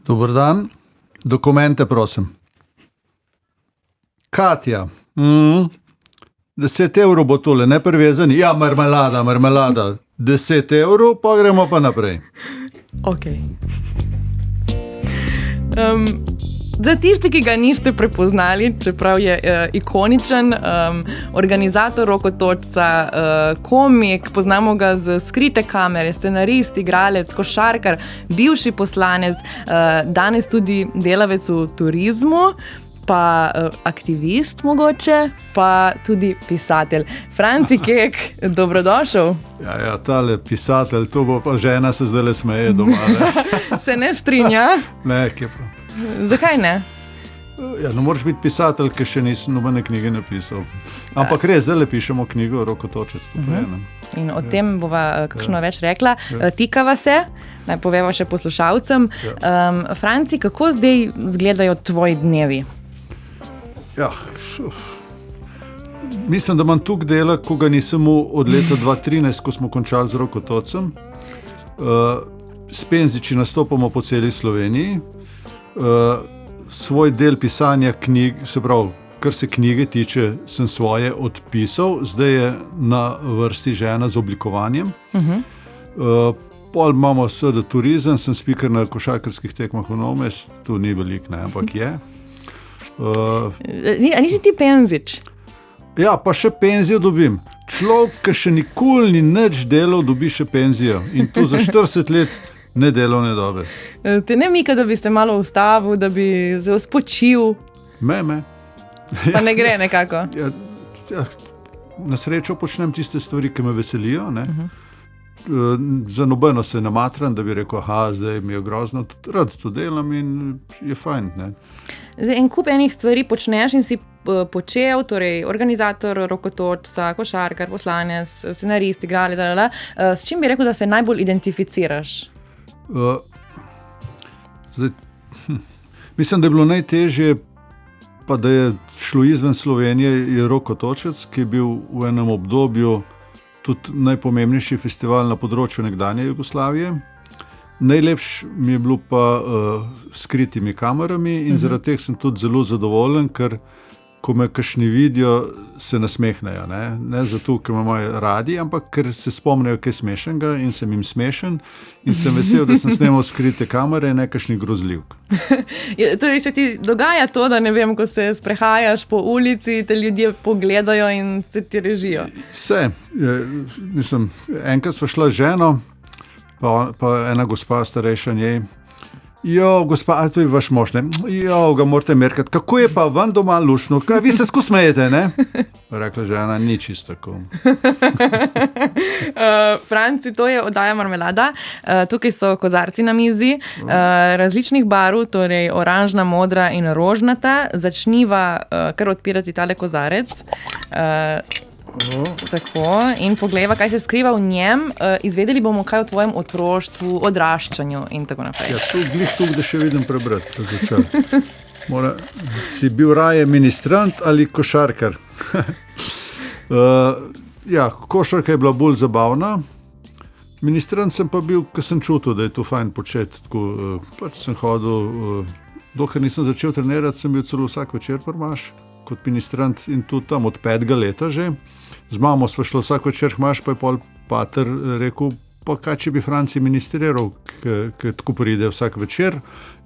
Dober dan, dokumente prosim. Katja, 10 evrov bo tole, ne prevezani. Ja, marmelada. 10 evrov, pa gremo pa naprej. Ok. Za tisti, ki ga niste prepoznali, čeprav je ikoničen, organizator Rokotočca, komik, poznamo ga z Skrite kamere, scenarist, igralec, košarkar, bivši poslanec, danes tudi delavec v turizmu, pa aktivist mogoče, pa tudi pisatelj. Franci Kek, dobrodošel. Ja, tale pisatelj, to bo pa žena se zdaj smeje doma. Ne? Se ne strinja? Ne, kje prav. Zakaj ne? Ja, no moraš biti pisatelj, ki še nisem nobene knjige napisal. Ampak res, zdaj pišemo knjigo Rokotočec. In o tem bova kakšno več rekla. Tikava se, naj poveva še poslušalcem. Franci, kako zdaj izgledajo tvoji dnevi? Ja, mislim, da imam tukaj dela, ko ga nisem od leta 2013, ko smo končali z Rokotocem. S penziči nastopamo po celi Sloveniji. Svoj del pisanja knjig, se pravi, kar se knjige tiče, sem svoje odpisal, zdaj je na vrsti žena z oblikovanjem. Pol imamo seveda turizem, sem speaker na košarkarskih tekmah v Nomes, to ni veliko, ne, ampak je. A nisi ti penzič? Ja, pa še penzijo dobim. Človek, ki še nikoli ni nič delal, dobi še penzijo. In to za 40 let nedelovne dobe. Te ne mika, da bi se malo ustavil, da bi se spočil? Me. Pa ne gre nekako? Ja, na srečo počnem tiste stvari, ki me veselijo. Ne? Za nobeno se namatram, da bi rekel, zdaj mi je grozno, rad to delam in je fajn. Ne? Zdaj, en kup enih stvari počneš in si počel, torej organizator Rokotočca, košarkar, poslanec, scenarist, igralec, s čim bi rekel, da se najbolj identificiraš? Zdaj, mislim, da je bilo najtežje, pa da je šlo izven Slovenije, je Rokotočec, ki je bil v enem obdobju tudi najpomembnejši festival na področju nekdanje Jugoslavije. Najlepši mi je bilo pa Skritimi kamerami in zaradi teh sem tudi zelo zadovoljen, ker ko me kakšni vidijo, se nasmehnejo. Ne zato, ker me imajo radi, ampak ker se spomnijo kaj smešnega in sem jim smešen in sem vesel, da sem snemal Skrite kamere in ne kakšnih grozljivk. Torej se ti dogaja to, da ne vem, ko se sprehajaš po ulici, te ljudje pogledajo in se ti režijo? Vse. Mislim, enkrat sva šla z ženo, pa ena gospa starejša njej. Gospa, to je vaš mož, ne? Ga morate merkati. Kako je pa vam doma lušno? Vi se skus smejete, ne? Rekla žena, ni čisto tako. Franci, to je oddaja Marmelada. Tukaj so kozarci na mizi, različnih barv, torej oranžna, modra in rožnata. Začniva kar odpirati tale kozarec. Tako, in poglejva, kaj se skriva v njem. Izvedeli bomo kaj o tvojem otroštvu, odraščanju in tako naprej. Ja, tu, da še vidim prebrati. Si bil raje ministrant ali košarkar? Košarka je bila bolj zabavna. Ministrant sem pa bil, ker sem čutil, da je to fajn početi. Pač sem hodil, dokler nisem začel trenirati, sem bil celo vsak večer prmaš kot ministrant in tudi tam od 5. leta že. Z mamo sva šla vsak večer maš, pa je pol pater rekel, pa kaj če bi Franci ministriral, ki tako pride vsak večer.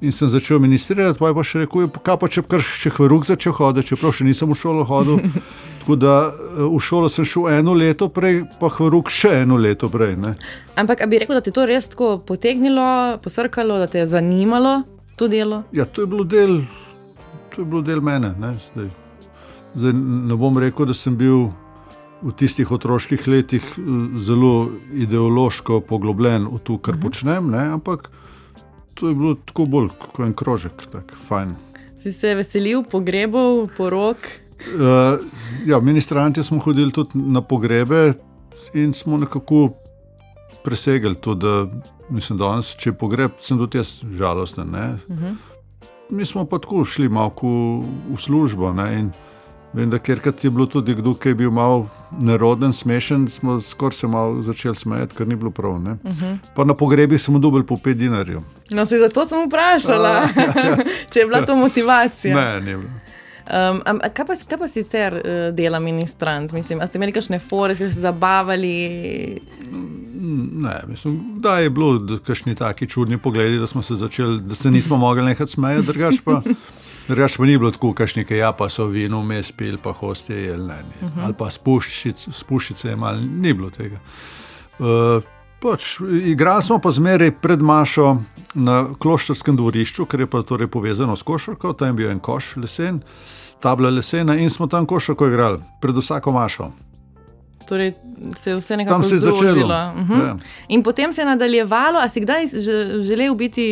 In sem začel ministrirati, pa je pa še rekel, kaj pa če bi kar še v ruk začel hoditi, čeprav še nisem v šolo hodil. Tako da v šolo sem šel 1 leto prej, pa v ruk še 1 leto prej. Ne? Ampak a bi rekel, da te to res tako potegnilo, posrkalo, da te je zanimalo to delo? Ja, to je bilo del mene. Ne? Zdaj ne bom rekel, da sem bil v tistih otroških letih zelo ideološko poglobljen v to, kar počnem, ne? Ampak to je bilo tako bolj kot en krožek, tak, fajn. Si se veselil pogrebov, porok? Ministranti smo hodili tudi na pogrebe in smo nekako presegli to, da mislim, danes, če je pogreb, sem tudi jaz žalosten. Ne? Mi smo pa tako šli malo v službo, ne? In Vem, da kjerkrat je bilo tudi kdo, ki je bil malo neroden, smešen, smo skoraj se malo začeli smejati, ker ni bilo prav. Ne? Pa na pogrebih smo dobili po 5 dinarjev. No, se zato sem vprašala, če je bila to motivacija. Ne, ni bilo. Kaj pa sicer dela ministrant? Mislim, a ste imeli kakšne fore, ste se zabavali? Ne, mislim, da je bilo kakšni taki čudni pogledi, da smo se začeli, da se nismo mogli nekaj smejati, drugače pa ni bilo tako, kakšni, ja, pa so vino vmes pili, pa hostje jeli, ne. Ali pa spuščice imali, ni bilo tega. Igrali smo pa zmeraj pred mašo na kloštarskem dvorišču, ker je pa torej povezano s košarko, tam je bil en koš lesen, tabla lesena in smo tam košarko igrali, pred vsako mašo. Torej se je vse nekako združilo. Ja. In potem se je nadaljevalo, a si kdaj želel biti...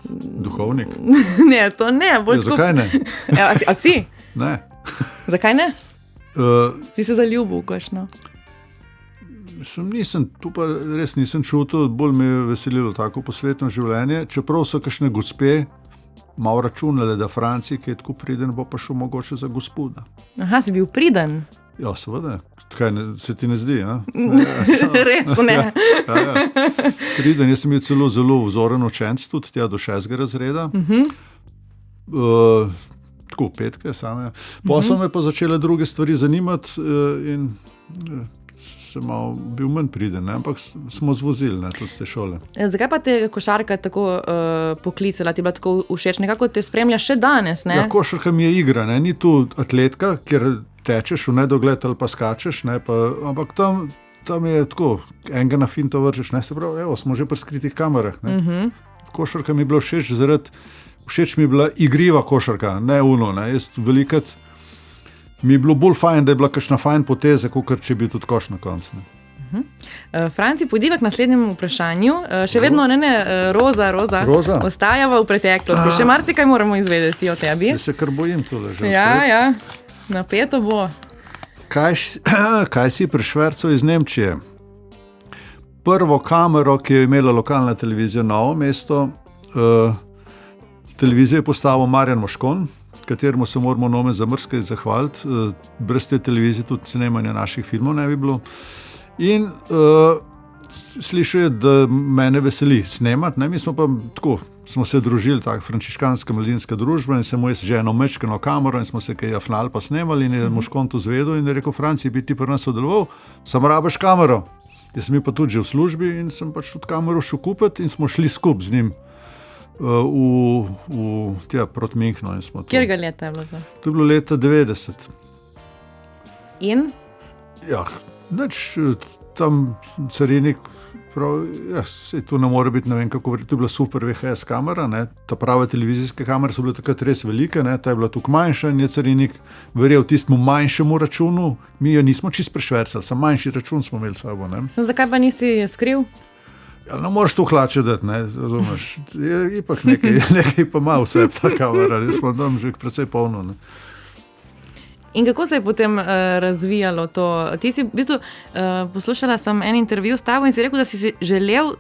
Duhovnik? Ne, to ne. Ja, zakaj ne? A si? Ne. Zakaj ne? Ti se zaljubil, kakšno? Tu pa res nisem čutil, bolj me je veselilo tako posvetno življenje, čeprav so kakšne gospe malo računale, da Franci, ki je tako priden, bo pa šel mogoče za gospoda. Aha, si bil priden? Ja, seveda. Kaj se ti ne zdi? Ja? Res ne. Ja. Priden, jaz sem bil celo zelo vzoren učenc, tudi tja do 6. razreda. Tako 5. same. Potem so me pa začele druge stvari zanimati in sem malo bil manj priden, ne? Ampak smo zvozili tudi te šole. Zakaj pa te košarka tako poklicala? Ti je bila tako všeč, nekako te spremlja še danes, ne? Ja, košarka mi je igra, ne? Ni tu atletka, kjer tečeš v nedogled ali pa skačeš, ne? Ampak tam je tako, enega na finto vržeš, ne? Se pravi, evo, smo že pri skritih kamerah. Ne? Košarka mi je bila všeč mi je bila igriva košarka, ne uno, ne? Jaz velikrat mi je bilo bolj fajn, da je bila kakšna fajn poteza, kot če bi tudi koš na koncu. Franci, pojdiva k naslednjemu vprašanju. Še vedno Roza. Ostajava v preteklosti. Še marsikaj moramo izvedeti o tebi. Jaz se kar bojim tole že. Ja, napeto bo. Kaj si prišvercal iz Nemčije? Prvo kamero, ki je imela lokalna televizija Novo mesto, televizijo je postavil Marjan Moškon, kateremu se moramo nome zamrskaj zahvaliti. Brez te televizije tudi snemanja naših filmov ne bi bilo. In slišal je, da mene veseli snemati. Mi smo pa tako, smo se družili, tako frančiškanska mladinska družba in se mu je že eno mečkano kamero in smo se kaj afnali pa snemali in je Moškon to zvedel in je rekel, Franci, bi ti pri nas sodeloval, samo rabiš kamero. Jaz sem bil pa tudi že v službi in sem pač tudi kamero šel kupiti in smo šli skupaj z njim proti Münchnu. Kjerga leta je bilo to? To je bilo leta 90. In? Ja, tam carinik prav, sej tu ne more biti, ne vem kako, to je bila super VHS kamera, ne, ta prave televizijske kamere so bile takrat res velike, ne, ta je bila tukaj manjša in je carinik verjel tistemu manjšemu računu, mi jo nismo čist prešvercali, samo manjši račun smo imeli sabo. Zakaj pa nisi skril? Ja, ne moreš to hlače dati, ne, razumeš, je ipak nekaj pa ima vse ta kamera, jaz smo tam že precej polno. Ne. In kako se je potem razvijalo to? Ti si v bistvu poslušala sem en intervju s tabo in si rekel, da si želel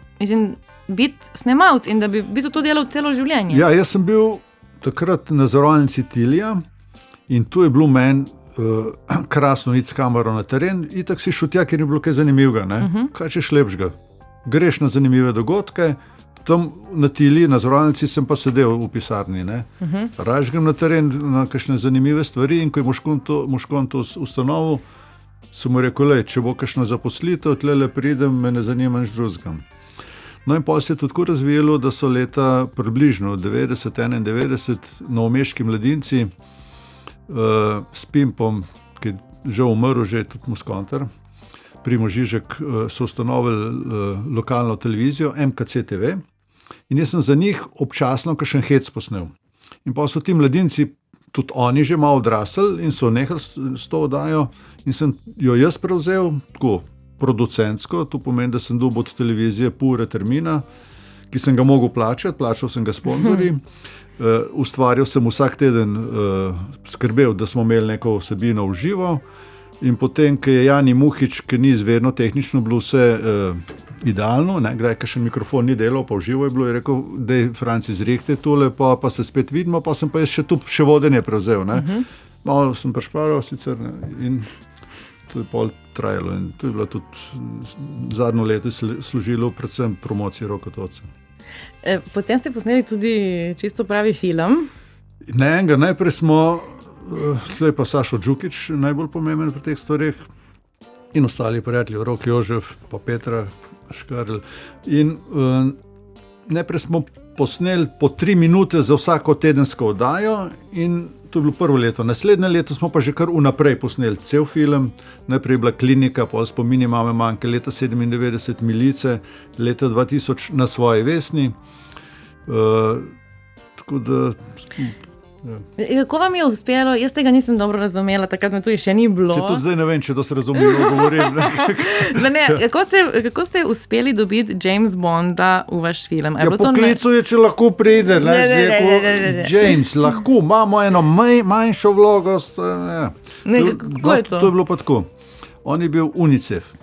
biti snemalc in da bi v bistvu to delal celo življenje. Ja, jaz sem bil takrat na zavarovalnici Tilija in tu je bilo meni krasno iti s kamero na teren, itak si šel tja, ker je bilo kaj zanimivega, ne? Kaj češ lepšega? Greš na zanimive dogodke, tam na Tiliji, na zavarovalnici sem pa sedel v pisarni, ne. Raje grem na teren na kakšne zanimive stvari in ko je Moškon to ustanovil, sem mu rekel, če bo kakšna zaposlitev, tlele pridem, me ne zanima nič drugega. No in potem se je tudi tako razvijalo, da so leta približno 90-91 novomeški mladinci s Pimpom, ki je že umrl, že je tudi Muskonter, Primož Žižek, so ustanovili lokalno televizijo MKC TV in jaz sem za njih občasno kakšen hec posnel. In pa so ti mladinci, tudi oni že malo odrasli in so nehali s to oddajo in sem jo jaz prevzel tako producentsko, to pomeni, da sem dobil od televizije pure termina, ki sem ga mogel plačal sem ga sponzorji, ustvarjal sem vsak teden, skrbel, da smo imeli neko vsebino v živo. In potem, ko je Jani Muhič, ki ni izvedno tehnično bilo vse idealno, kdaj kakšen mikrofon ni delal, pa v živo je bilo, je rekel, daj Franci zrihte tole, pa se spet vidimo, pa sem pa jaz še vodenje prevzel. malo sem prešparal sicer, ne, in to je pol trajalo. In to je bilo tudi zadnjo leto služilo predvsem promociji Rokotoca. Potem ste posneli tudi čisto pravi film. Najprej smo, tle pa Sašo Đukić, najbolj pomemben pri teh stvareh, in ostali prijatelji, Rok Jožef, pa Petra Škarl. In najprej smo posneli po 3 minute za vsako tedensko oddajo in to je bilo prvo leto. Naslednje leto smo pa že kar vnaprej posneli cel film. Najprej je bila Klinika, pol Spomini mame manjke, leta 97 Milice, leta 2000 Na svoji vesni. Tako da... Ja. Kako vam je uspelo? Jaz tega nisem dobro razumela, takrat me tu še ni bilo. Se tudi zdaj ne vem, če to se razumelo govorim. Kako ste uspeli dobiti James Bonda v vaš film? Ja, poklicuje, če lahko pride. Ne. James, lahko, imamo eno manjšo vlogo. Kako je to? To je bilo pa tako. On je bil UNICEF.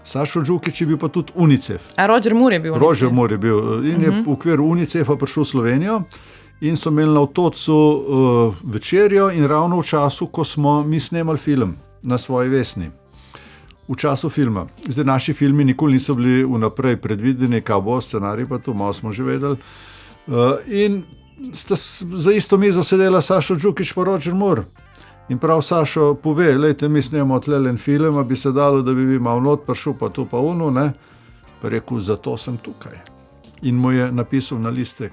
Sašo Đukić je bil pa tudi UNICEF. A Roger Moore je bil UNICEF? Roger Moore je bil. In je v okviru UNICEF-a prišel v Slovenijo. In so imeli na Otocu večerjo in ravno v času, ko smo mi snemali film Na svoji vesni. V času filma. Zdaj naši filmi nikoli niso bili vnaprej predvideni, kaj bo scenarij, pa to malo smo že vedeli. In sta za isto mizo sedela Sašo Đukić pa Roger Moore. In prav Sašo pove, lejte, mi snemamo tlelen film, a bi se dalo, da bi vi malo not prišel, pa to pa ono, ne. Pa rekel, zato sem tukaj. In mu je napisal na listek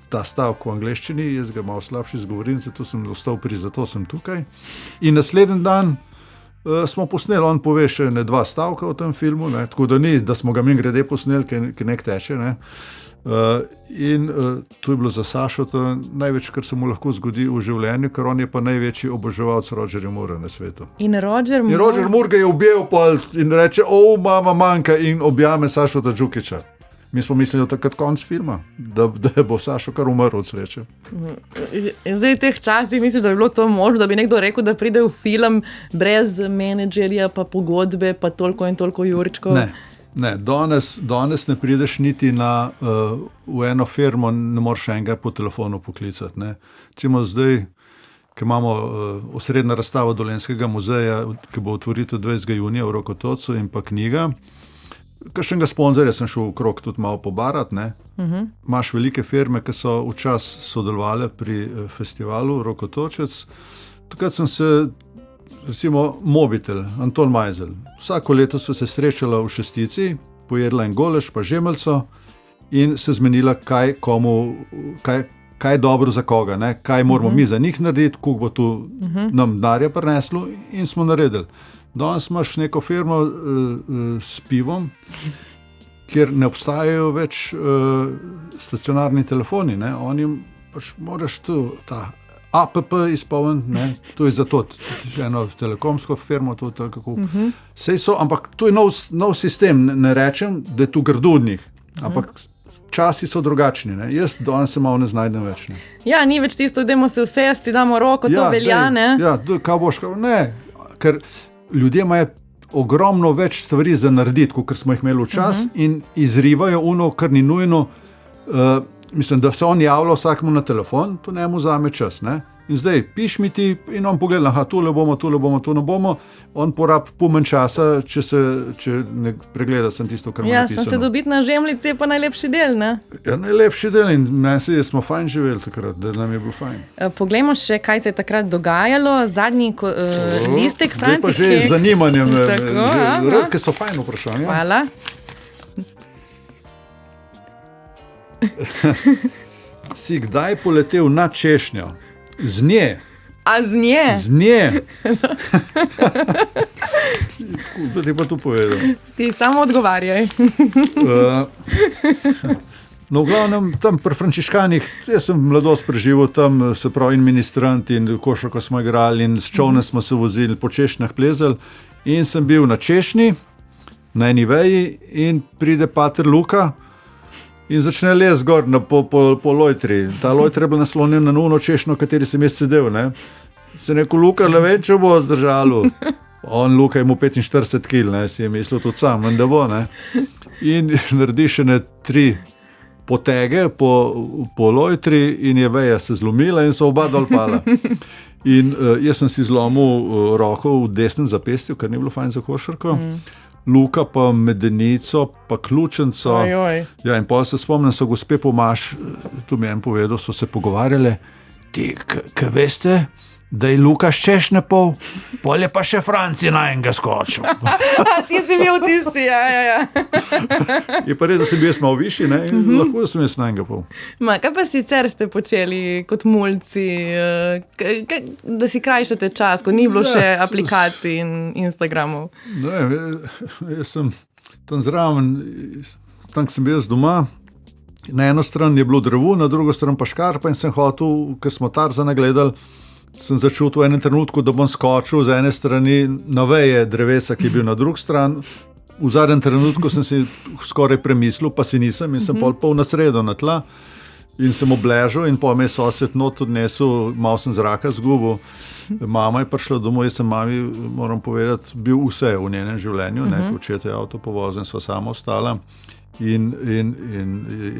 ta stavek v angleščini, jaz ga malo slabši izgovorim, zato sem ostal pri zato sem tukaj. In naslednji dan smo posneli, on pove še 2 stavka v tem filmu, ne, tako da ni, da smo ga mimogrede posneli, ki nek teče. Ne. In to je bilo za Sašo to največ, kar se mu lahko zgodi v življenju, ker on je pa največji oboževalec Rogerja Moora na svetu. In Roger Moore ga je objel in reče, mama manjka, in objame Sašo Đukića. Mi smo mislili, da je takrat konc filma, da bo Sašo kar umrl od sreče. Zdaj v teh časih mislim, da bi bilo to možno, da bi nekdo rekel, da pride v film brez menedžerja, pa pogodbe, pa toliko in toliko jurčkov. Ne, danes ne prideš niti v eno firmo, ne moreš enega po telefonu poklicati. Ne. Recimo zdaj, ki imamo osrednjo razstavo Dolenjskega muzeja, ki bo otvoritev 20. junija v Rokotocu in pa knjiga, kakšnega sponzorja sem šel okrog tudi malo pobarati, ne. Imaš velike firme, ki so včasih sodelovali pri festivalu Rokotočec. Takrat sem se, recimo Mobitel, Anton Majzel, vsako leto so se srečala v Šestici, pojedla en golež pa žemelco in se zmenila, kaj je dobro za koga, ne? Kaj moramo mi za njih narediti, koliko bo tu nam denarja prineslo, in smo naredili. Danes imaš neko firmo s pivom, kjer ne obstajajo več stacionarni telefoni, ne? Oni pač moraš tu ta APP izpolniti, ne? To je za to, eno telekomsko firmo, to tako. Sej so, ampak to je nov sistem, ne rečem, da je tu grdo od njih, ampak časi so drugačni, ne? Jaz danes se malo ne znajdem več. Ne? Ja, ni več tisto, dajmo se vsesti, damo roko, to velja, ne? Ja, kaj boš, ne, ker ljudje imajo ogromno več stvari za narediti, kot smo jih imeli včas, in izrivajo ono, kar ni nujno. Mislim, da se on javlja vsakemu na telefon, to ne mu vzame čas, ne? In zdaj, piš mi ti, in on pogleda, tule bomo, to ne bomo, on porabi pomen časa, če ne pregleda sem tisto, kar mu je napisano. Ja, sem se dobiti na žemljici je pa najlepši del, ne? Ja, najlepši del, in meni smo fajn živeli takrat, da nam je bilo fajn. Poglejmo še, kaj se je takrat dogajalo, zadnji listek Zdaj Franci pa že z zanimanjem, Tako, ker so fajn vprašanja. Hvala. Si kdaj poletel na češnjo? Z nje. A z nje? Z nje. Da ti pa to povedal. Ti samo odgovarjaj. No, v glavnem, tam pri Frančiškanih, jaz sem mladost preživel tam, se pravi, in ministrant, in košarko smo igrali, in s čovnem smo se vozili, po češnjah plezali, in sem bil na češnji, na eni veji, in pride pater Luka, in začne les gor po lojtri. Ta lojtra je bila naslonjena na uno češnjo, v kateri sem jaz sedel, ne. Se rekel, Luka, ne vem, če bo zdržalo. On, Luka, je mu 45 kil, ne, si je mislil tudi sam, da bo, ne. In naredi še 3 potege po lojtri in je veja se zlomila in so oba dol pala. In jaz sem si zlomil roko v desnem zapestju, ker ni bilo fajn za košarko. Luka pa medenico, pa ključnico. Ja, in pa se spomnim, so gospe Pomaš, tu mi je en povedal, so se pogovarjale, ti, kaj veste, da je Luka ščešne pol, pol je pa še Franci na enega skočil. Ti si bil tisti, ja. Je pa res, da sem bil malo višji, ne, in lahko da sem jaz na enega pol. Kaj pa sicer ste počeli kot mulci, da si krajšate čas, ko ni bilo še aplikacij in Instagramov? Ne, jaz sem tam zraven, tam sem bil jaz doma, na eno stran je bilo drevo, na drugo stran pa škarpa in sem hotel, ker smo Tarzana gledali, sem začutil v enem trenutku, da bom skočil z ene strani na veje drevesa, ki je bil na drugi strani. V zadnjem trenutku sem si skoraj premislil, pa si nisem in sem pol na sredo na tla in sem obležal in po me sosed not odnesel, malo sem zraka zgubil. Mama je prišla domov, jaz sem mami, moram povedati, bil vse v njenem življenju, očeta je avto povozil in sva sama ostala in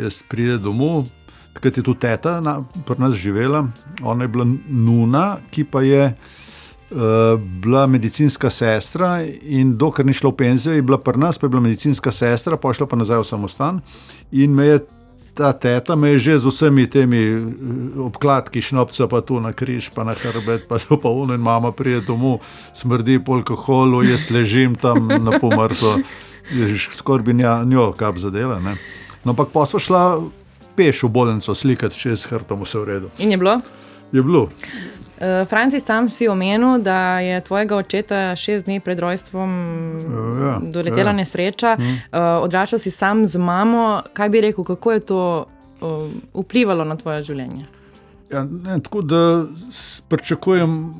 jaz pride domov. Takrat je tu teta pri nas živela, ona je bila nuna, ki pa je bila medicinska sestra in dokler ni šla v penzijo, je bila pri nas, pa je bila medicinska sestra, pa je šla pa nazaj v samostan in ta teta me je že z vsemi temi obkladki šnopca, pa tu na križ, pa na hrbet, pa to pa ono in mama prije domov, smrdi po alkoholu, jaz ležim tam na pomrto, skoraj bi njo kap zadela, ne. No, ampak pa sva šla peš v bolnico slikati, če je s hrbtom vse v redu. In je bilo? Je bilo. Franci, sam si omenil, da je tvojega očeta 6 dni pred rojstvom doletela nesreča. Odraščal si sam z mamo. Kaj bi rekel, kako je to vplivalo na tvoje življenje? Ja, ne, tako da pričakujem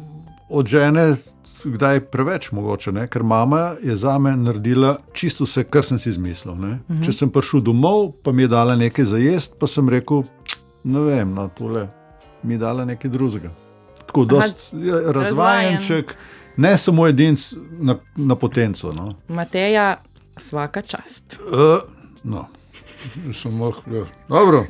od žene kdaj preveč mogoče, ne? Ker mama je zame naredila čisto vse, kar sem si izmislil. Če sem prišel domov, pa mi je dala nekaj za jest, pa sem rekel, ne vem, no, tole mi je dala nekaj drugega. Tako, dost razvajenček, ne samo edinc na potenco. No. Mateja, svaka čast. No, dobro.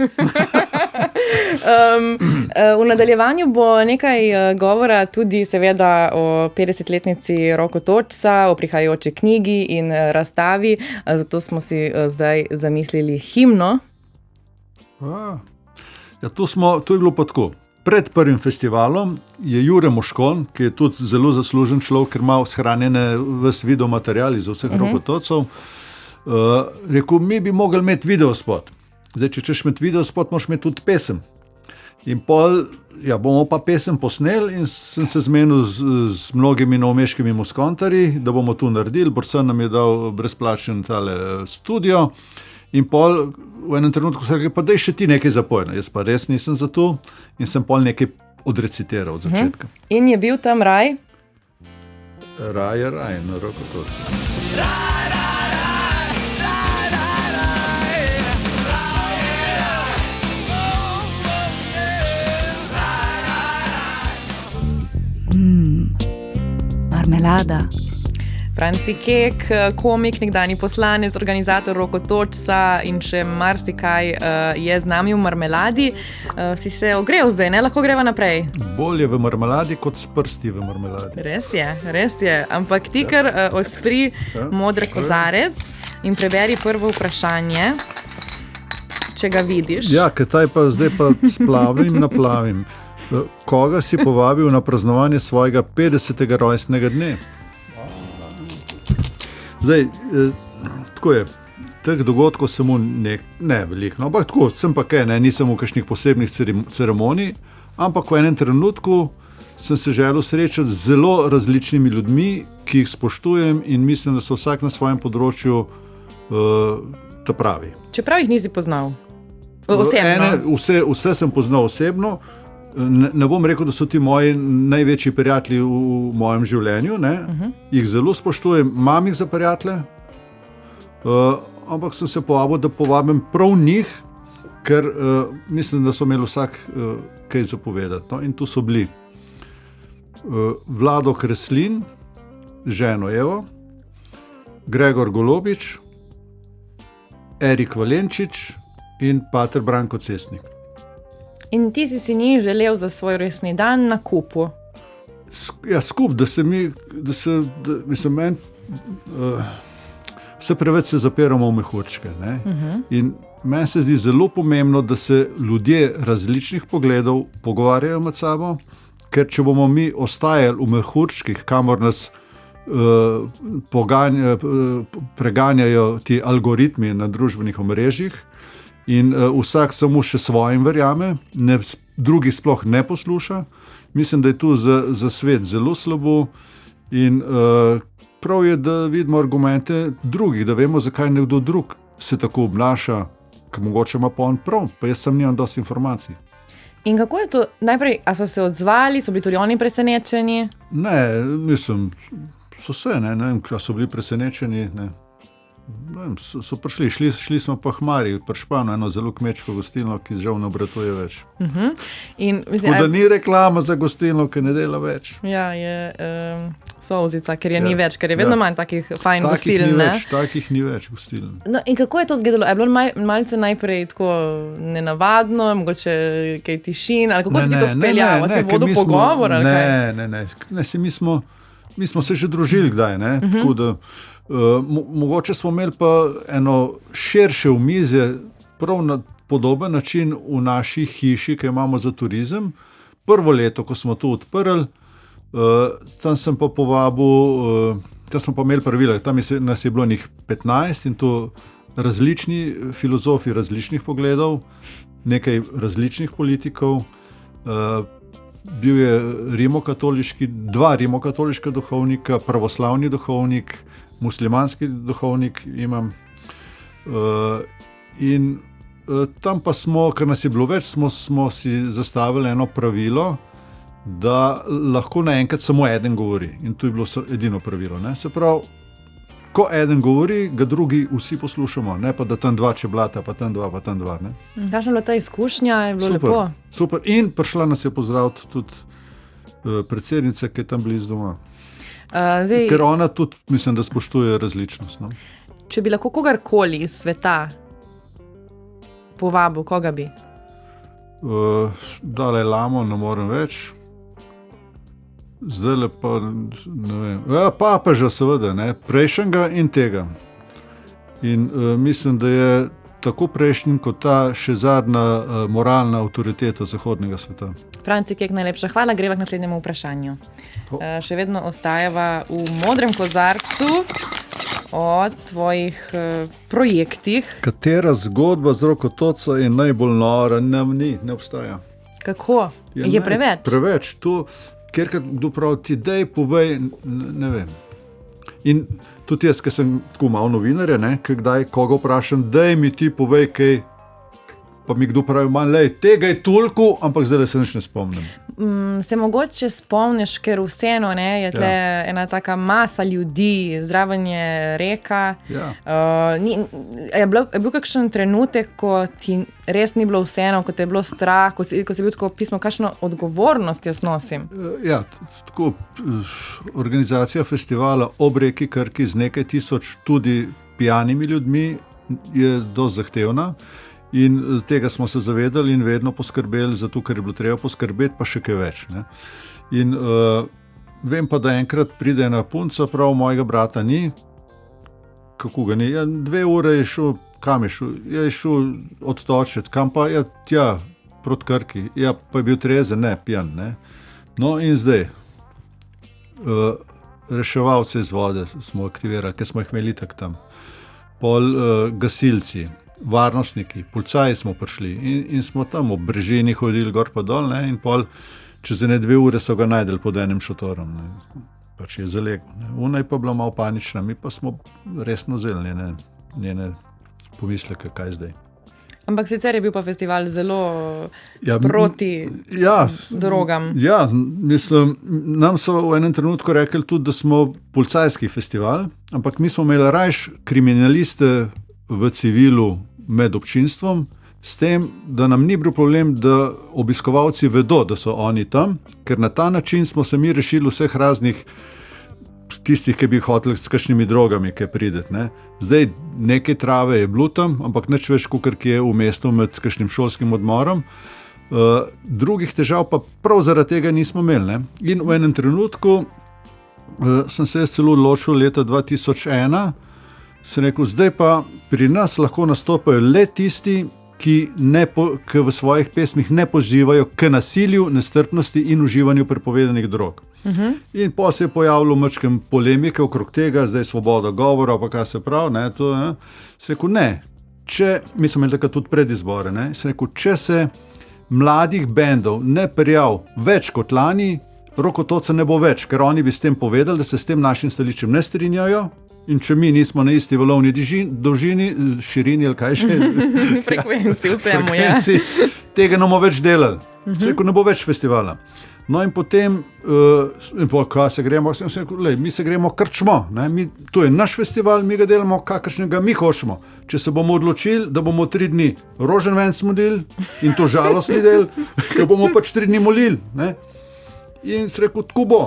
V nadaljevanju bo nekaj govora tudi seveda o 50-letnici Roko Točca, o prihajajoči knjigi in razstavi, zato smo si zdaj zamislili himno. Ja, to je bilo pa tako. Pred prvim festivalom je Jure Moškon, ki je tudi zelo zaslužen človek, ker ima shranjene ves videomaterial iz vseh Rokotocov, rekel, mi bi mogli imeti videospot. Zdaj, če ćeš imeti videospot, moraš imeti tudi pesem. In pol, ja, bomo pa pesem posneli in sem se zmenil z mnogimi novomeškimi muskontarji, da bomo tu naredili. Borcan nam je dal brezplačen tale studio in pol v enem trenutku se rekel, pa daj še ti nekaj zapojeno. Jaz pa res nisem za to in sem pol nekaj odrecitiral od začetka. In je bil tam raj? Raj je raj, na Rokotocu. Marmelada. Franci Kek, komik, nekdanji poslanec, organizator Rokotočca in še marsikaj je z nami v Marmeladi. Si se ogrel zdaj, ne? Lahko greva naprej? Bolje v marmeladi kot s prsti v marmeladi. Res je. Ampak ti kar odpri modri kozarec in preberi prvo vprašanje, če ga vidiš. Ja, kaj zdaj pa splavim in naplavim. Koga si povabil na praznovanje svojega 50. rojstnega dne? Zdaj, tako je, teh dogodkov sem ne veliko, ampak tako, sem pa kaj, nisem v kakšnih posebnih ceremonij, ampak v enem trenutku sem se želel srečati z zelo različnimi ljudmi, ki jih spoštujem in mislim, da so vsak na svojem področju ta pravi. Čeprav jih nisi poznal? Osebno? Vse sem poznal osebno. Ne bom rekel, da so ti moji največji prijatelji v mojem življenju, ne? Jih zelo spoštujem, imam jih za prijatelje, ampak sem se povabil, da povabim prav njih, ker mislim, da so imeli vsak kaj zapovedati. No? In tu so bili Vlado Kreslin, ženo Evo, Gregor Golobič, Erik Valenčič in pater Branko Cesnik. In ti si njih želel za svoj rojstni dan na kupu? skup, mislim, vse preveč se zapiramo v mehurčke. In meni se zdi zelo pomembno, da se ljudje različnih pogledov pogovarjajo med sabo, ker če bomo mi ostajali v mehurčkih, kamor nas preganjajo ti algoritmi na družbenih omrežjih in vsak samo še svojim verjame, drugi sploh ne posluša. Mislim, da je tu za svet zelo slabo in prav je, da vidimo argumente drugih, da vemo, zakaj nekdo drug se tako obnaša, ker mogoče ima pa on prav, pa jaz sem nimam dosti informacij. In kako je to? Najprej, a so se odzvali, so bili tudi oni presenečeni? Ne, mislim, so se, ne vem, kaj so bili presenečeni, ne. So prišli, šli smo pa Hmari, pri Španu, eno zelo kmečko gostilno, ki žal ne obratuje več. In, mislim, da ni reklama za gostilno, ki ne dela več. Ja, je solzica, ker je ni več, ker je vedno manj takih fajn gostiln. Takih ni več gostiln. No, in kako je to izgledalo? Je bilo malce najprej tako nenavadno, mogoče kaj tišin, ali kako se ti to speljalo? Se je vodil pogovor? Ne, mi smo se že družili kdaj, ne, tako da mogoče smo imeli pa eno širše omizje, prav na podoben način v naši hiši, ki imamo za turizem. Prvo leto, ko smo to odprli, tam sem pa povabil, tam smo pa imeli pravila, tam nas je bilo njih 15 in to različni filozofi različnih pogledov, nekaj različnih politikov, bil je dva rimokatoliška duhovnika, pravoslavni duhovnik, muslimanski duhovnik imam in tam pa smo, ker nas je bilo več, smo si zastavili eno pravilo, da lahko naenkrat samo eden govori in to je bilo edino pravilo. Ne? Se pravi, ko eden govori, ga drugi vsi poslušamo, ne pa da tam dva čeblata, pa tam dva. Ne? Kakšna je bila ta izkušnja? Je bilo lepo? Super. In prišla nas je pozdraviti tudi predsednica, ki je tam blizu doma. Ker ona tudi, mislim, da spoštuje različnost. No? Če bi lahko kogarkoli iz sveta povabil, koga bi? Dalaj Lamo, ne morem več. Zdaj pa, ne vem. Ja, papeža seveda, ne? Prejšnjega in tega. In mislim, da je tako prejšnji kot ta še zadnja moralna avtoriteta zahodnega sveta. Franci Kek, najlepša hvala. Greva k naslednjemu vprašanju. Še vedno ostajava v Modrem kozarcu o tvojih projektih. Katera zgodba z Rokotoca je najbolj nora? Ne obstaja. Kako? Je preveč? Preveč. Ker kdo pravi ti, dej, povej, ne vem. In tudi jaz, ki sem tako malo novinarja, kdaj koga vprašam, dej mi ti povej kaj, pa mi kdo pravi, tega je toliko, ampak zdaj se nič ne spomnim. Se mogoče spomniš, ker vseeno je tle ena taka masa ljudi, zraven je reka. Ja. Je bil kakšen trenutek, ko ti res ni bilo vseeno, ko te je bilo strah, ko si bil tako pismo, kakšno odgovornost jaz nosim? Ja, tako organizacija festivala ob reki Krki z nekaj tisoč tudi pijanimi ljudmi je dosti zahtevna. In tega smo se zavedali in vedno poskrbeli za to, ker je bilo treba poskrbeti, pa še kaj več. Ne? In vem pa, da enkrat pride ena punca, prav mojega brata ni, kako ga ni, 2 ure je šel, kam je šel? Je šel odtočiti, kam pa je tja, proti Krki, pa je bil trezen, ne, pijan. Ne? No in zdaj, reševalce iz vode smo aktivirali, ker smo jih imeli tak tam, pol gasilci, varnostniki, policaji smo prišli in smo tam ob brežini hodili gor pa dol, ne, in pol čez 2 ure so ga najdeli pod enim šotorom, ne, pač je zalegel. Ona je pa bila malo panična, mi pa smo resno vzeli njene pomisleke, kaj zdaj. Ampak sicer je bil pa festival zelo proti drogam. Ja, mislim, nam so v enem trenutku rekli tudi, da smo policajski festival, ampak mi smo imeli rajš kriminaliste v civilu med občinstvom, s tem, da nam ni bil problem, da obiskovalci vedo, da so oni tam, ker na ta način smo se mi rešili vseh raznih tistih, ki bi hoteli s kakšnimi drogami kaj prideti. Ne. Zdaj nekaj trave je bilo tam, ampak nič več, kakor je v mestu med kakšnim šolskim odmorom, Drugih težav pa prav zaradi tega nismo imeli. Ne? In v enem trenutku sem se jaz celo odločil leta 2001, sem rekel, zdaj pa pri nas lahko nastopajo le tisti, ki v svojih pesmih ne pozivajo k nasilju, nestrpnosti in uživanju prepovedanih drog. In potem se je pojavilo mačkem polemike okrog tega, zdaj svoboda govora, pa kaj se pravi, ne, to, ne. Se rekel, ne, mi smo imeli takrat tudi predizbore, ne, se rekel, če se mladih bendov ne prijav več kot lani, Rokotoca ne bo več, ker oni bi s tem povedali, da se s tem našim stališčem ne strinjajo. In če mi nismo na isti valovni dolžini, širini ali kaj še, frekvenci, tega ne bomo več delali. Rekel, ne bo več festivala. No in potem, kaj se gremo, mi se gremo krčmo. To je naš festival, mi ga delamo, kakršnega mi hočemo. Če se bomo odločili, da bomo 3 dni Roženvenc modili in to žalostni del, ker bomo pač 3 dni molili. Ne? In se rekel, tako bo.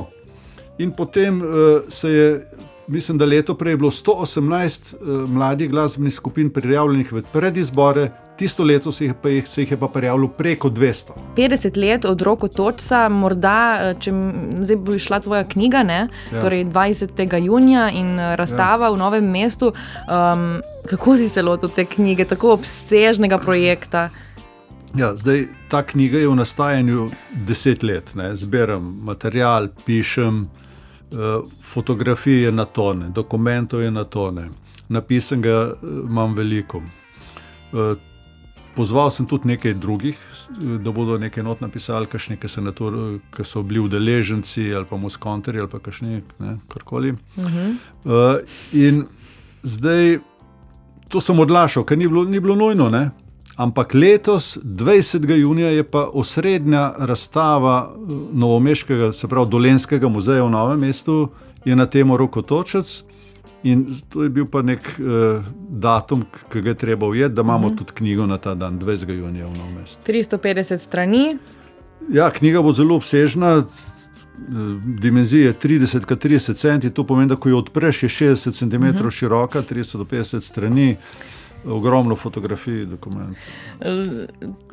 In potem se je, mislim, da leto prej je bilo 118 mladih glasbenih skupin prijavljenih v predizbore, tisto leto se jih je pa prijavilo preko 200. 50 let od Rokotočca, morda, če zdaj bo išla tvoja knjiga, ne? Ja. Torej 20. junija in razstava v Novem mestu. Kako si se lotil te knjige, tako obsežnega projekta? Ja, zdaj, ta knjiga je v nastajanju 10 let. Ne? Zberam material, pišem, fotografije na tone, dokumentov je na tone, napisanega imam veliko. Pozval sem tudi nekaj drugih, da bodo nekaj not napisali, kakšni, ki so bili udeleženci ali pa muskonterji ali pa kakšni, karkoli. In zdaj, to sem odlašal, ker ni bilo nujno, ne? Ampak letos, 20. junija, je pa osrednja razstava novomeškega, se pravi Dolenjskega muzeja v Novem mestu, je na temo Rokotočec in to je bil pa nek datum, ki ga je treba ujeti, da imamo tudi knjigo na ta dan, 20. junija v Novem mestu. 350 strani. Ja, knjiga bo zelo obsežna, dimenzije 30 x 30 cm, to pomeni, da ko jo odpreš, je 60 cm široka, 350 strani. Ogromno fotografij, dokument.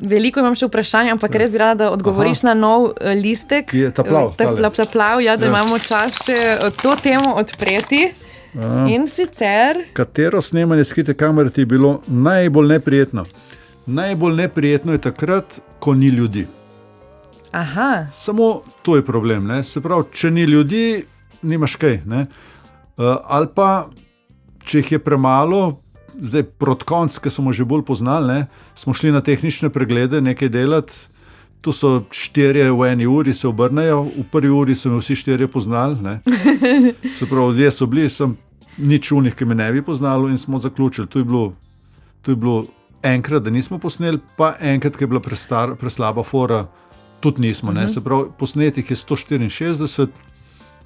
Veliko imam še vprašanje, ampak res bi rada, da odgovoriš na nov listek. Ki je taplav. Taplav, ja, da imamo čas še to temo odpreti. In sicer... Katero snemanje skrite kamere ti je bilo najbolj neprijetno? Najbolj neprijetno je takrat, ko ni ljudi. Aha. Samo to je problem, ne? Se pravi, če ni ljudi, nimaš kaj, ne? Ali pa, če jih je premalo, zdaj proti koncu, ki smo že bolj poznali, ne, smo šli na tehnične preglede nekaj delati, tu so 4 v eni uri se obrnejo, v prvi uri so me vsi 4 poznali, ne. Se pravi, ljudje so bili, sem nič unih, ki me ne bi poznalo in smo zaključili. To je bilo enkrat, da nismo posneli, pa enkrat, ki je bila preslaba fora, tudi nismo, ne. Se pravi, posnetih je 164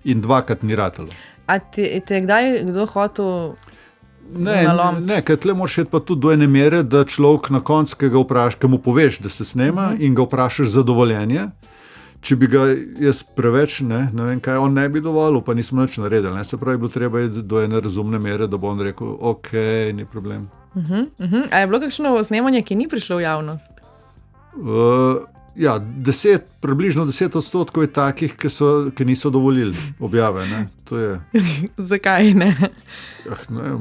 in 2krat ni ratalo. A te je kdaj kdo hotel... Ne, ker tle moraš iti pa tudi do ene mere, da človek na koncu, ki mu poveš, da se snema in ga vprašaš za dovoljenje. Če bi ga jaz preveč, ne vem kaj, on ne bi dovolil, pa nismo nič naredili. Ne? Se pravi, bilo treba iti do ene razumne mere, da bo on rekel, ok, ni problem. A je bilo kakšno snemanje, ki ni prišlo v javnost? Ja, približno 10% je takih, ki niso dovolili objave. Ne? To je... Zakaj ne? Ne,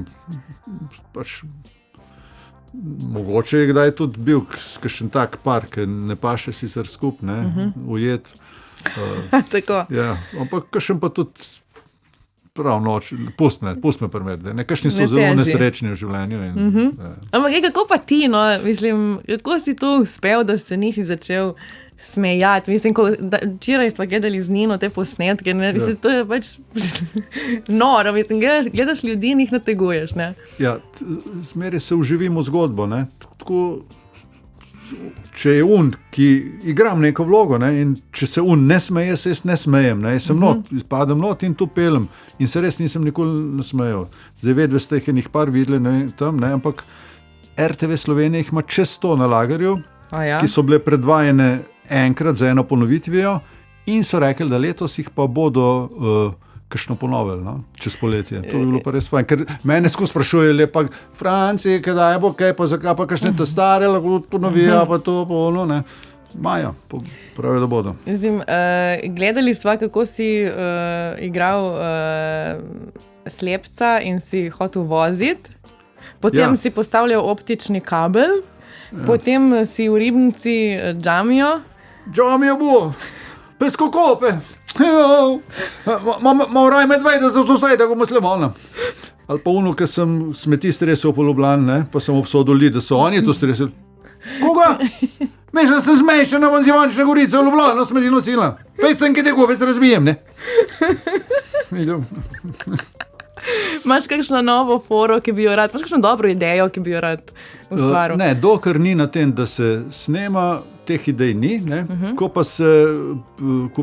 pač mogoče je kdaj tudi bil kakšen tak par, ki ne paše sicer skup, ujet. Tako. Ja, ampak kakšen pa tudi prav noč, pust me primer, kakšni so zelo nesrečni v življenju. Ampak kako pa ti, no, mislim, kako si to uspel, da se nisi začel smejati? Mislim, včeraj smo gledali z Nino te posnetke, mislim, to je pač noro, mislim, gledaš ljudi in jih nateguješ, ne? Ja, zmeraj se uživimo zgodbo, ne, tako... Če je ki igram neko vlogo, ne, in če se ne smeje, se jaz ne smejem, ne, sem padem not in tu pelem in se res nisem nikoli nasmejal. Zdaj vedve ste jih par videli, ne, tam, ne, ampak RTV Slovenija jih ima čez 100 na lagerju, ki so bile predvajene enkrat za eno ponovitvijo in so rekli, da letos jih pa bodo kakšno ponovili, no, čez poletje. To bi bilo pa res fajn, ker mene skozi sprašuje, lepa, Franci, kdaj bo kaj, pa zakaj pa kakšne te stare lahko ponovijo, pa to, pa ono, ne. Maja, pravijo, da bodo. Mislim, gledali sva, kako si igral slepca in si hotel voziti, potem si postavljal optični kabel, potem si v Ribnici džamijo. Džamijo bo, peskokope, malo raj medvede za vse, da bomo slemovna. Ali pa ono, ker sem smeti stresel po Ljubljani, pa sem obsodil ljudi, da so oni to stresili. Koga? Mešal sem zmešal na Ivančne Gorice v Ljubljano, smeti nosila. 5 sem, ki te gobec razbijem, ne? Imaš kakšno novo foro, ki bi jo rad, imaš kakšno dobro idejo, ki bi jo rad ustvaril? Ne, dokler ni na tem, da se snema, teh idej ni, ne? Ko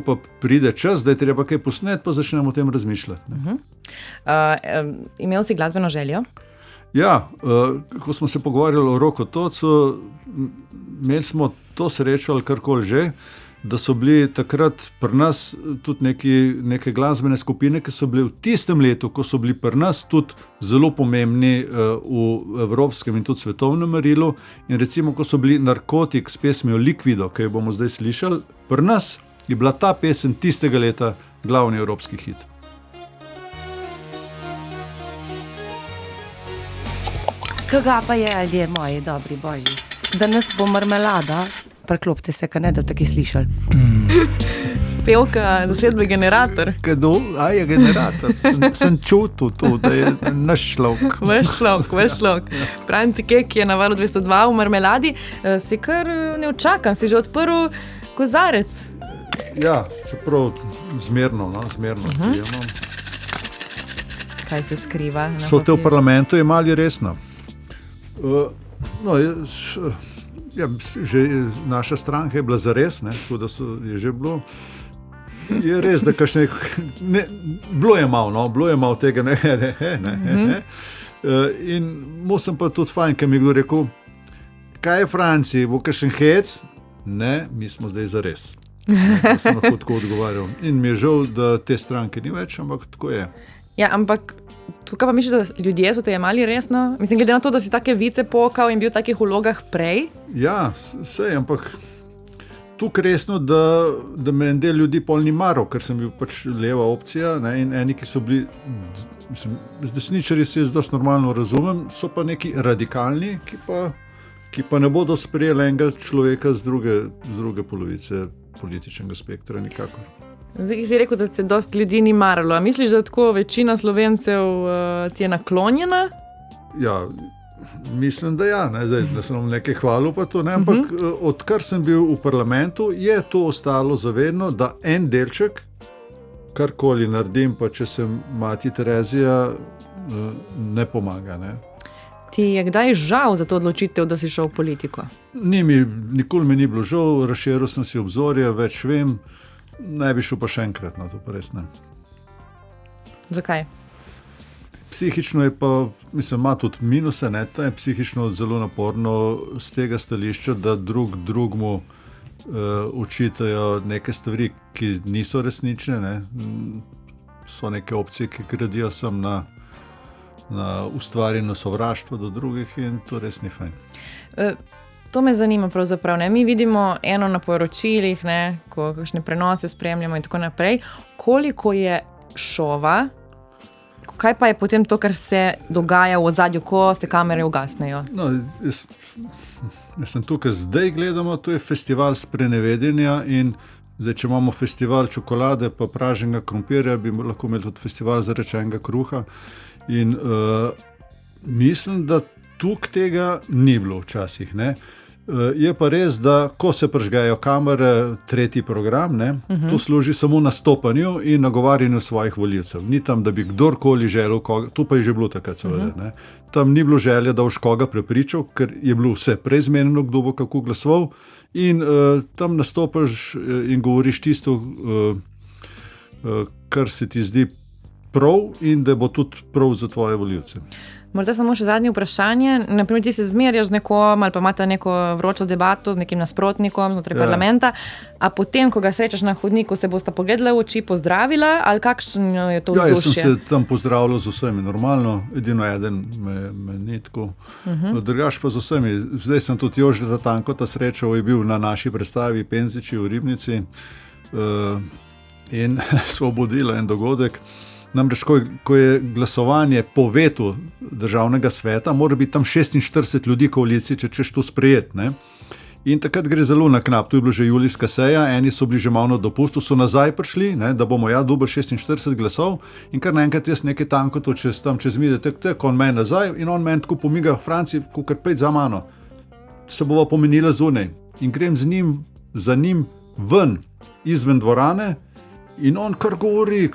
pa pride čas, da je treba kaj posnet, pa začnemo o tem razmišljati. Imel si glasbeno željo? Ja, ko smo se pogovarjali o Roku Tocu, imeli smo to srečo ali karkoli že, da so bili takrat pri nas tudi neke glasbene skupine, ki so bili v tistem letu, ko so bili pri nas tudi zelo pomembni v evropskem in tudi svetovnem merilu. In recimo, ko so bili Narkotik s pesmijo Likvido, ki jo bomo zdaj slišali, pri nas je bila ta pesem tistega leta glavni evropski hit. Kaga pa je, ljudje moji, dobri božji? Danes bo marmelada. Preklopite se, kaj ne, da tako slišali. Pevka, zasedbe Generator. Kdo? Je Generator. Sem čutil to, da je naš šlok. Vaš šlok. Franci Kek je na Valu 202 v marmeladi. Si kar neočakan, si že odprl kozarec. Ja, čeprav zmerno pijemo. Kaj se skriva? So te v parlamentu imali resno. Že naša stranka je bila zares, tako da je že bilo. Je res, da bilo je malo tega, ne. In sem pa tudi fajn, ker mi je kdo rekel, kaj je Franciji, bo kakšen hec? Ne, mi smo zdaj zares. Sem lahko tako odgovarjal. In mi je žal, da te stranke ni več, ampak tako je. Ja, ampak tukaj pa misliš, da ljudje so te jemali resno? Mislim, glede na to, da si take vice pokal in bil v takih vlogah prej? Ja, sej, ampak tukaj resno, da me en del ljudi pol ni maral, ker sem bil pač leva opcija, ne, in eni, ki so bili, z desničarji se jaz dosti normalno razumem, so pa neki radikalni, ki pa ne bodo sprejeli enega človeka z druge polovice političnega spektra nikakor. Zdaj si rekel, da te dosti ljudi ni maralo. A misliš, da tako večina Slovencev ti je naklonjena? Ja, mislim, da ja. Ne? Zdaj, da sem vam nekaj hvalil, pa to ne. Ampak odkar sem bil v parlamentu, je to ostalo zavedno, da en delček, karkoli naredim, pa če sem mati Terezija, ne pomaga. Ne? Ti je kdaj žal za to odločitev, da si šel v politiko? Nikoli mi ni bilo žal, razširil sem si obzorje, več vem. Ne bi šel pa še enkrat, no, to pa res ne. Zakaj? Psihično je pa, mislim, ima tudi minuse, ne, to je psihično zelo naporno z tega stališča, da drugmu očitajo neke stvari, ki niso resnične, ne. So neke opcije, ki gradijo sem na ustvarjeno sovraštvo do drugih in to res ni fajn. To me zanima pravzaprav, ne. Mi vidimo eno na poročilih, ne, ko kakšne prenose spremljamo in tako naprej. Koliko je šova, kaj pa je potem to, kar se dogaja v ozadju, ko se kamere ugasnejo? No, jaz sem tukaj zdaj gledamo, to je festival sprenevedenja in zdaj, če imamo festival čokolade pa praženega krompirja, bi lahko imeli tudi festival zarečenega kruha in mislim, da tukaj tega ni bilo včasih, ne. Je pa res, da ko se prižgejo kamere, tretji program, ne, to služi samo nastopanju in nagovarjanju svojih volivcev. Ni tam, da bi kdorkoli želel koga, to pa je že bilo takrat seveda, ne. Tam ni bilo želje, da boš koga prepričal, ker je bilo vse preizmenjeno, kdo bo kako glasoval in tam nastopaš in govoriš tisto, kar se ti zdi prav in da bo tudi prav za tvoje volivce. Morda samo še zadnje vprašanje. Naprimer, ti se zmerjaš z nekom ali pa imate neko vročo debato z nekim nasprotnikom znotraj parlamenta, a potem, ko ga srečaš na hodniku, se bosta pogledala v oči, pozdravila ali kakšno je to vzdušje? Ja, jaz sem se tam pozdravljal z vsemi normalno, edino eden me ni tako. Drugač pa z vsemi. Zdaj sem tudi Jožeta Tankota srečal, je bil na naši predstavi Penziči v Ribnici in svobodila en dogodek. Namreč, ko je glasovanje po vetu državnega sveta, mora biti tam 46 ljudi koaliciji, če češ to sprejeti. Ne? In takrat gre zelo na knap, to je bilo že julijska seja, eni so bili že malo na dopustu, so nazaj prišli, ne, da bomo dobili 46 glasov in kar naenkrat jaz nekaj Tankotov čez mide, on meni nazaj in on meni tako pomiga, Franci, kukar pejt za mano, se bova pomenila zunaj. In grem za njim ven, izven dvorane, in on kar govori,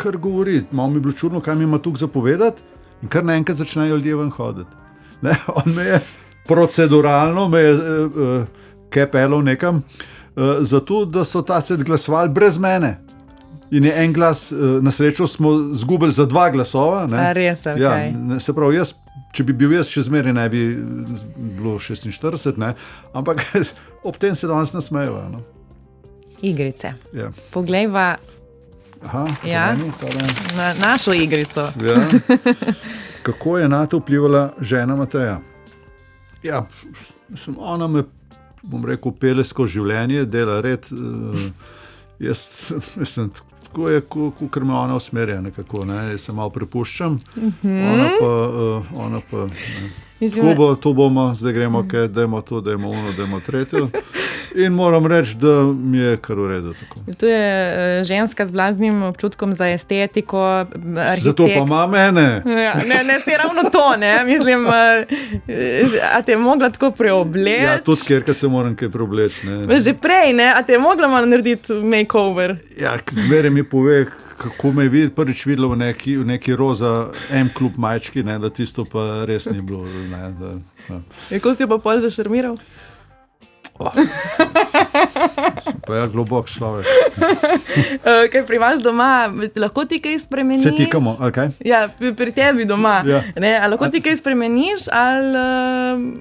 malo mi je bilo čudno, kaj mi ima tukaj zapovedati in kar naenkrat začnejo ljudje ven hoditi. On me je proceduralno, pelal nekam, zato da so ta set glasovali brez mene. In je en glas, na srečo smo zgubili za 2 glasova. Ne? A res, ok. Ja, se pravi, če bi bil jaz, še zmeraj ne bi bilo 46, ne? Ampak ob tem se danes nasmejo. No? Igrice. Ja. Poglejva na našo igrico. Ja. Kako je na to vplivala žena Mateja? Ja, ona me, bom rekel, pele skozi življenje, dela red. Jaz mislim, tako je, kakor me ona usmerja nekako. Ne? Jaz se malo prepuščam, ona pa to bomo, zdaj gremo, dajmo to, dajmo ono, dajmo tretjo. In moram reči, da mi je kar v redu. Tako. To je ženska z blaznim občutkom za estetiko, arhitekt. Zato pa ima mene. Ja, ne, se ravno to, ne, mislim, a te je mogla tako preoblečiti? Ja, tudi kjerkrat se moram kaj preobleči. Že prej, ne, a te je mogla malo narediti makeover? Ja, zmeraj mi pove, kako me je prvič videla v neki roza M-klub majčki, ne, da tisto pa res ni bilo. Ne, kako si jo pa pol zašarmiral? Pa je globok človek. Kaj pri vas doma, lahko ti kaj spremeniš? Se tikamo, ali kaj? Ja, pri tebi doma. Ja. A lahko ti kaj spremeniš, ali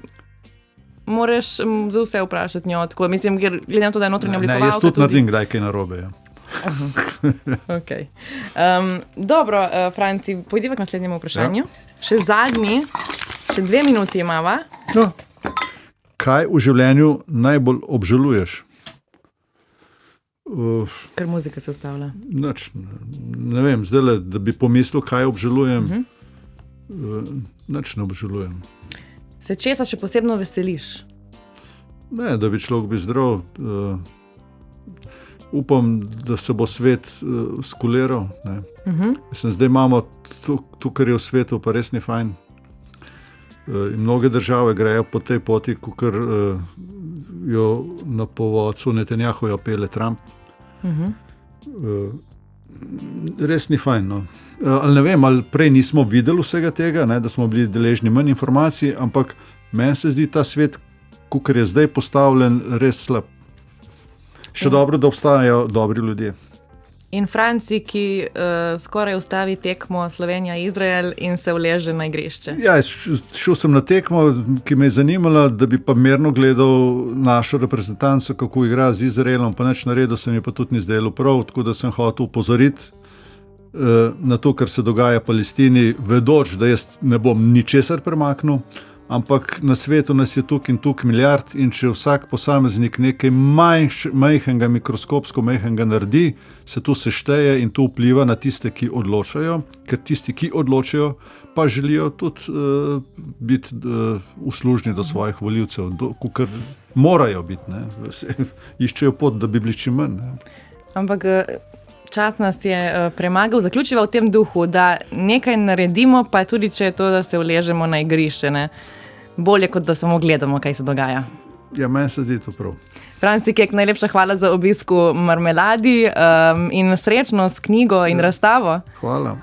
moraš za vse vprašati njo? Tako, mislim, glede na to, da je notranja oblikovalka. Ne, jaz tudi naredim kdaj kaj narobe. Ja. Okay. Dobro, Franci, pojdiva k naslednjemu vprašanju. Ja. Še zadnji, še 2 minuti imava. No. Kaj v življenju najbolj obžaluješ? Ker muzika se ustavlja. Ne vem, zdaj, da bi pomislil, kaj obžalujem. Nič ne obžalujem. Se česa še posebno veseliš? Ne, da bi človek bil zdrav. Upam, da se bo svet skuliral. Zdaj imamo to, kar je v svetu, pa res ni fajn. In mnoge države grejo po tej poti, kakor jo na povodcu Netanjahuja pele Trump. Res ni fajn. No. Ali ne vem, ali prej nismo videli vsega tega, ne, da smo bili deležni manj informacij, ampak meni se zdi ta svet, kakor je zdaj postavljen, res slab. Še dobro, da obstajajo dobri ljudje. In Franci, ki skoraj ustavi tekmo Slovenija-Izrael in se uleže na igrišče. Ja, šel sem na tekmo, ki me je zanimala, da bi pa mirno gledal našo reprezentanco, kako igra z Izraelom, pa nič naredil se mi pa tudi ni zdelo prav, tako da sem hotel upozoriti na to, kar se dogaja v Palestini, vedoč, da jaz ne bom ničesar premaknil, ampak na svetu nas je tuk in tuk milijard in če vsak posameznik nekaj majhnega, mikroskopsko majhnega naredi, se to sešteje in to vpliva na tiste, ki odločajo, ker tisti, ki odločajo, pa želijo tudi biti uslužni do svojih volivcev, ker morajo biti, ne? Iščejo pot, da bi bili čim manj. Ne? Ampak čas nas je premagal, zaključiva v tem duhu, da nekaj naredimo, pa tudi če je to, da se uležemo na igrišče, ne? Bolje, kot da samo gledamo, kaj se dogaja. Ja, meni se zdi to prav. Franci Kek, najlepša hvala za obisk v Marmeladi in srečno s knjigo in razstavo. Hvala.